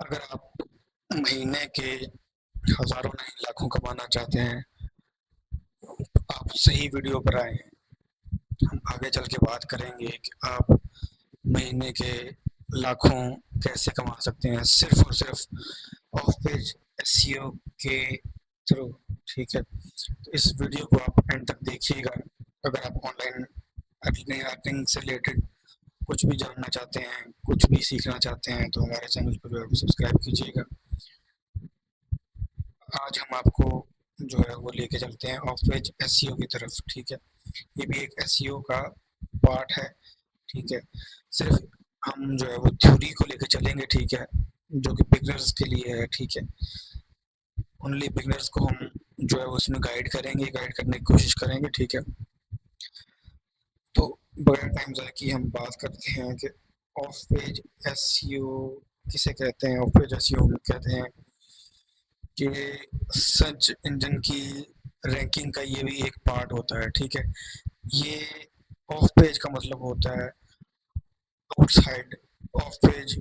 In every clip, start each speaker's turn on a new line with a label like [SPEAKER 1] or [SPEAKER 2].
[SPEAKER 1] अगर आप महीने के हज़ारों नहीं लाखों कमाना चाहते हैं, आप सही वीडियो पर आए हैं। हम आगे चल के बात करेंगे कि आप महीने के लाखों कैसे कमा सकते हैं सिर्फ और सिर्फ ऑफ पेज एसईओ के थ्रू। ठीक है, तो इस वीडियो को आप एंड तक देखिएगा। अगर आप ऑनलाइन अर्निंग अर्निंग से रिलेटेड कुछ भी जानना चाहते हैं, कुछ भी सीखना चाहते हैं, तो हमारे चैनल को जो है सब्सक्राइब कीजिएगा। आज हम आपको जो है वो लेके चलते हैं ऑफ पेज एसईओ की तरफ। ठीक है, ये भी एक एसईओ का पार्ट है। ठीक है, सिर्फ हम जो है वो थ्योरी को लेके चलेंगे। ठीक है, जो कि बिगनर्स के लिए है। ठीक है, ओनली बिगनर्स को हम जो है वो उसमें गाइड करेंगे, गाइड करने की कोशिश करेंगे। ठीक है, तो बगैर टाइम ज़ाया किए हम बात करते हैं कि ऑफ पेज एसईओ किसे कहते हैं। ऑफ पेज एसईओ कहते हैं कि सर्च इंजन की रैंकिंग का ये भी एक पार्ट होता है। ठीक है, ये ऑफ पेज का मतलब होता है आउटसाइड ऑफ पेज,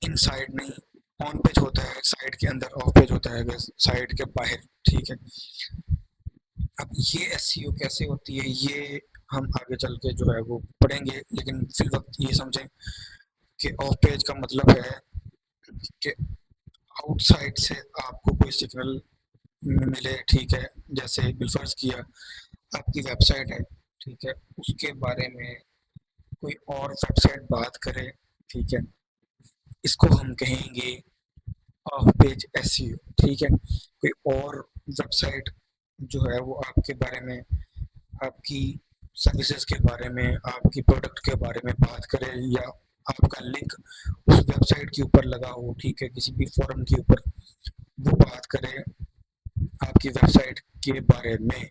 [SPEAKER 1] इनसाइड नहीं। ऑन पेज होता है साइड के अंदर, ऑफ पेज होता है साइड के बाहर। ठीक है, अब ये एसईओ कैसे होती है ये हम आगे चल के जो है वो पढ़ेंगे, लेकिन फिल वक्त ये समझें कि ऑफ पेज का मतलब है कि आउटसाइड से आपको कोई सिग्नल मिले। ठीक है, जैसे बिलफर्ज किया आपकी वेबसाइट है। ठीक है, उसके बारे में कोई और वेबसाइट बात करे। ठीक है, इसको हम कहेंगे ऑफ पेज एसईओ। ठीक है, कोई और वेबसाइट जो है वो आपके बारे में, आपकी सर्विसेज के बारे में, आपकी प्रोडक्ट के बारे में बात करे, या आपका लिंक उस वेबसाइट के ऊपर लगा हो। ठीक है, किसी भी फोरम के ऊपर वो बात करे आपकी वेबसाइट के बारे में,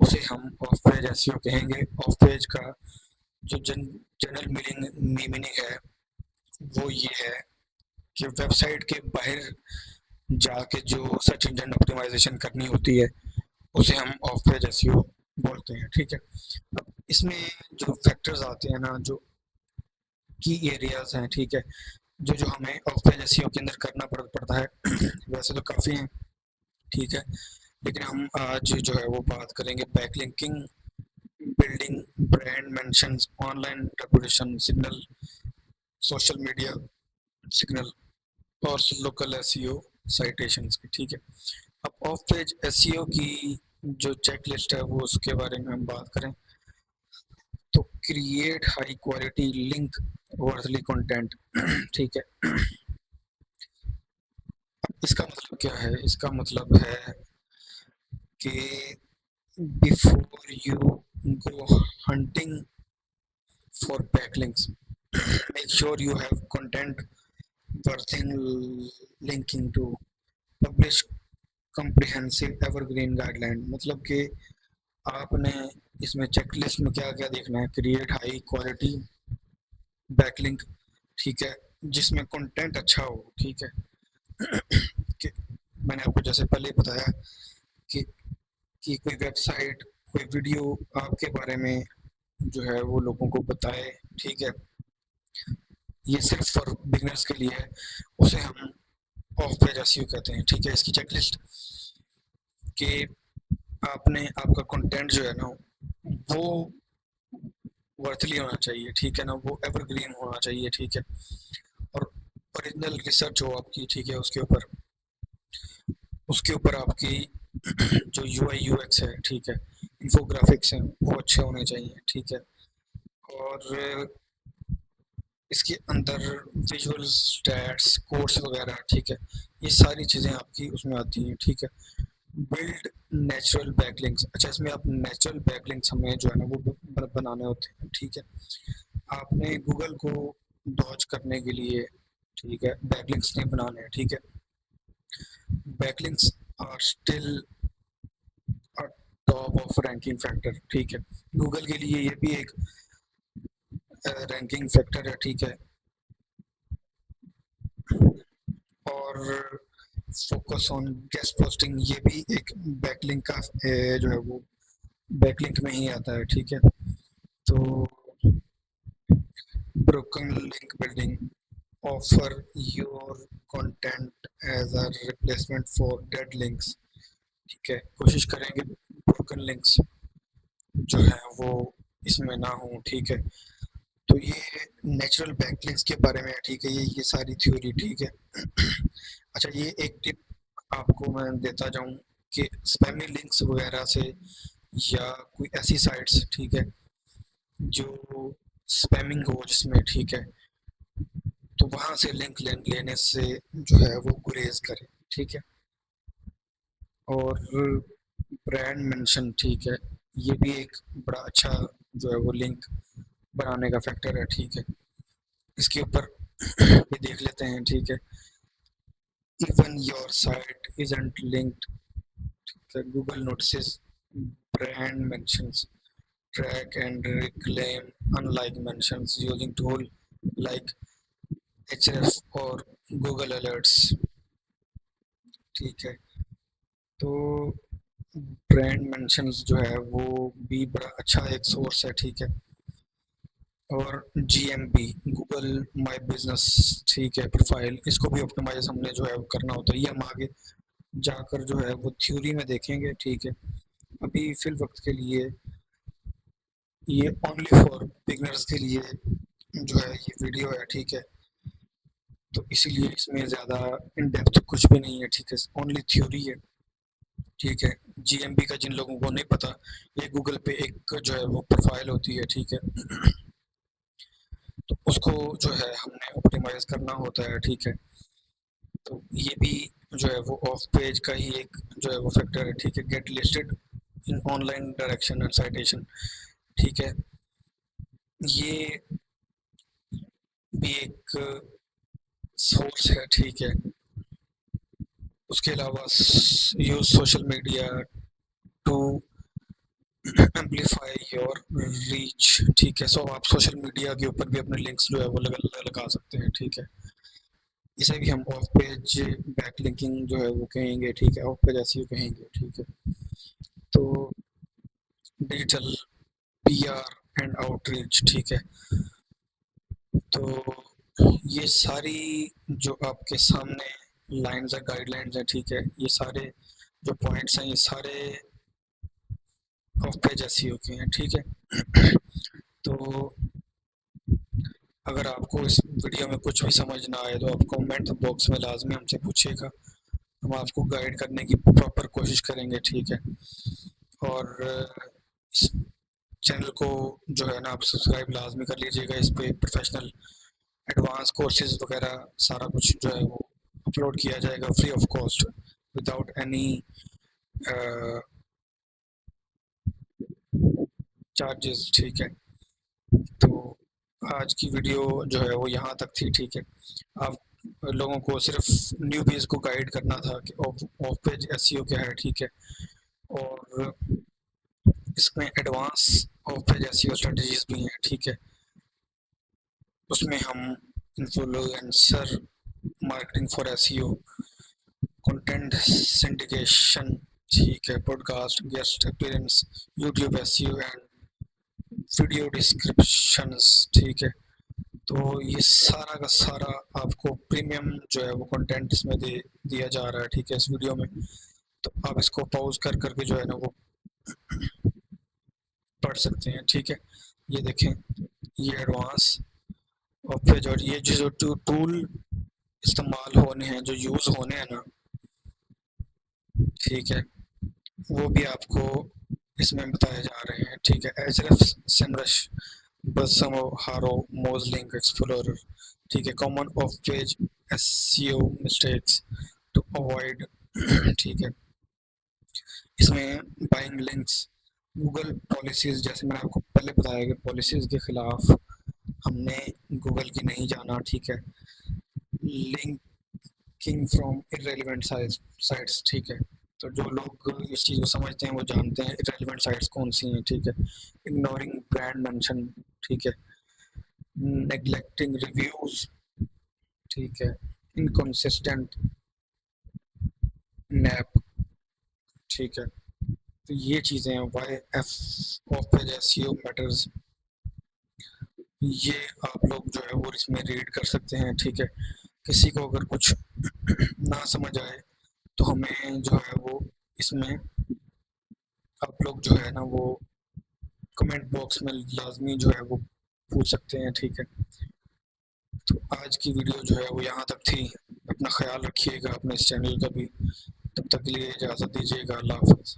[SPEAKER 1] उसे हम ऑफ पेज एसईओ कहेंगे। ऑफ पेज का जो जनरल मीनिंग है वो ये है कि वेबसाइट के बाहर जाके जो सर्च इंजन ऑप्टिमाइजेशन करनी होती है उसे हम ऑफ पेज एसईओ बोलते हैं। ठीक है, अब इसमें जो फैक्टर्स आते हैं ना, जो की एरियाज हैं। ठीक है, जो जो हमें ऑफ पेज एसईओ के अंदर करना पड़ता है वैसे तो काफ़ी हैं। ठीक है, लेकिन हम आज जो है वो बात करेंगे backlinking, building brand mentions, online reputation signal, social media signal और लोकल एसईओ साइटेशंस की। ठीक है, अब ऑफ पेज एसईओ की जो चेक लिस्ट है वो उसके बारे में हम बात करें तो create high quality link worthy content. ठीक है, इसका मतलब क्या है? इसका मतलब है कि before you go hunting for backlinks, make sure you have content worth linking to, publish comprehensive evergreen guideline। मतलब कि आपने इसमें चेकलिस्ट में क्या क्या देखना है? Create high quality backlink. ठीक है, जिसमें कंटेंट अच्छा हो। ठीक है, कि मैंने आपको जैसे पहले ही बताया कि कोई वेबसाइट, कोई वीडियो आपके बारे में जो है वो लोगों को बताए। ठीक है, ये सिर्फ फॉर बिगनर्स के लिए है, उसे हम ऑफ पेज एसईओ कहते हैं। ठीक है, इसकी चेकलिस्ट कि आपने, आपका कंटेंट जो है ना वो वर्थली होना चाहिए। ठीक है ना, वो एवरग्रीन होना चाहिए। ठीक है, और ओरिजिनल रिसर्च हो आपकी। ठीक है, उसके ऊपर आपकी जो यूआई यूएक्स है, ठीक है, इन्फोग्राफिक्स हैं, वो अच्छे होने चाहिए। ठीक है, और इसके अंदर विजुअल स्टैट्स कोड्स वगैरह। ठीक है, ये सारी चीज़ें आपकी उसमें आती हैं। ठीक है, बिल्ड नेचुरल बैकलिंक्स। अच्छा, इसमें आप नेचुरल बैकलिंक्स हमें जो है ना वो बनाने होते हैं। ठीक है, आपने गूगल को डॉज करने के लिए, ठीक है, बैकलिंक्स नहीं बनाने हैं। ठीक है, backlinks are still top of ranking factor. ठीक है, गूगल के लिए ये भी एक रैंकिंग फैक्टर है। ठीक है, और फोकस ऑन गेस्ट पोस्टिंग, ये भी एक बैकलिंक का जो है वो बैकलिंक में ही आता है। ठीक है, तो broken link building, offer your content as a replacement for dead links. ठीक है, कोशिश करेंगे ब्रोकन लिंक्स जो है वो इसमें ना हो। ठीक है, तो ये नेचुरल बैकलिंक्स के बारे में है। ठीक है, ये सारी थ्योरी। ठीक है। अच्छा, ये एक टिप आपको मैं देता जाऊं कि स्पैमी लिंक्स वगैरह से या कोई ऐसी साइट्स, ठीक है, जो स्पैमिंग हो जिसमें, ठीक है, तो वहां से लिंक लेने से जो है वो गुरेज करें। ठीक है। और ब्रांड मेंशन, ठीक है, ये भी एक बड़ा अच्छा जो है वो लिंक बनाने का फैक्टर है। ठीक है, इसके ऊपर भी देख लेते हैं। ठीक है, even your site isn't linked, Google notice brand mentions, track and reclaim unlike mentions using tool like href और Google Alerts। ठीक है, तो ब्रांड मेंशंस जो है वो भी बड़ा अच्छा एक सोर्स है। ठीक है, और जीएमबी, गूगल माय बिजनेस, ठीक है, प्रोफाइल, इसको भी ऑप्टिमाइज हमने जो है वो करना होता है। ये हम आगे जाकर जो है वो थ्योरी में देखेंगे। ठीक है, अभी फिल वक्त के लिए ये ओनली फॉर बिगनर्स के लिए जो है ये वीडियो है। ठीक है, तो इसीलिए इसमें ज़्यादा इन डेप्थ कुछ भी नहीं है। ठीक है, ओनली थ्योरी है। ठीक है, जीएमबी का जिन लोगों को नहीं पता, ये गूगल पे एक जो है वो प्रोफाइल होती है। ठीक है, तो उसको जो है हमने ऑप्टिमाइज करना होता है। ठीक है, तो ये भी जो है वो ऑफ पेज का ही एक जो है वो फैक्टर है। ठीक है, get listed in online direction and citation. ठीक है, ये भी एक सोर्स है। ठीक है, उसके अलावा use social media to amplify your reach. ठीक है, सो आप सोशल मीडिया के ऊपर भी अपने लिंक्स जो है वो लगा सकते हैं। ठीक है, इसे भी हम ऑफ पेज बैक लिंकिंग जो है वो कहेंगे। ठीक है, ऑफ पेज एसईओ कहेंगे। ठीक है, तो डिजिटल पीआर एंड आउटरीच। ठीक है, तो ये सारी जो आपके सामने लाइंस है, गाइडलाइंस है। ठीक है, ये सारे जो पॉइंट्स हैं, ये सारे ऑफ पेज एसईओ के हैं। ठीक है, तो अगर आपको इस वीडियो में कुछ भी समझ ना आए तो आप कमेंट बॉक्स में लाजमी हमसे पूछिएगा, हम आपको गाइड करने की प्रॉपर कोशिश करेंगे। ठीक है, और इस चैनल को जो है ना आप सब्सक्राइब लाजमी कर लीजिएगा। इस पे प्रोफेशनल एडवांस कोर्सेज वगैरह सारा कुछ जो है वो अपलोड किया जाएगा free of cost, without any charges. ठीक है, तो आज की वीडियो जो है वो यहाँ तक थी। ठीक है, आप लोगों को सिर्फ न्यूबीज को गाइड करना था कि ऑफ पेज एसईओ क्या है। ठीक है, और इसमें advance of page SEO strategies भी हैं। ठीक है, उसमें हम influencer marketing for SEO, content syndication, ठीक है, podcast guest appearance, YouTube SEO and video descriptions. ठीक है, तो ये सारा का सारा आपको प्रीमियम जो है वो कंटेंट इसमें दिया जा रहा है। ठीक है, इस वीडियो में, तो आप इसको पॉज कर करके जो है ना वो पढ़ सकते हैं। ठीक है, ये देखें, ये एडवांस और फिर जो ये जो टूल इस्तेमाल होने हैं, जो यूज़ होने हैं ना, ठीक है, वो भी आपको इसमें बताए जा रहे हैं। ठीक है, एचरेफ, सिमरश, बसमो, हारो, मोजलिंग, एक्सप्लोरर। ठीक है, common off page SEO mistakes to avoid. ठीक है, इसमें बाइंग लिंक्स, गूगल पॉलिसीज, जैसे मैंने आपको पहले बताया कि पॉलिसीज के खिलाफ हमने गूगल की नहीं जाना। ठीक है, लिंकिंग फ्रॉम इरेलीवेंट साइट्स। ठीक है, तो जो लोग इस चीज़ को समझते हैं वो जानते हैं इरेलीवेंट साइट्स कौन सी हैं। ठीक है, इग्नोरिंग ब्रांड मेंशन। ठीक है, नेग्लेक्टिंग रिव्यूज। ठीक है, इनकंसिस्टेंट नैप। ठीक है, तो ये चीज़ें हैं वाई एफ ऑफ पेज एसईओ मैटर्स। ये आप लोग जो है वो इसमें रीड कर सकते हैं, ठीक है। किसी को अगर कुछ ना समझ आए तो हमें जो है वो इसमें आप लोग जो है ना वो कमेंट बॉक्स में लाजमी जो है वो पूछ सकते हैं, ठीक है। तो आज की वीडियो जो है वो यहाँ तक थी। अपना ख्याल रखिएगा, अपने इस चैनल का भी। तब तक के लिए इजाज़त दीजिएगा। अल्लाह हाफ़िज़।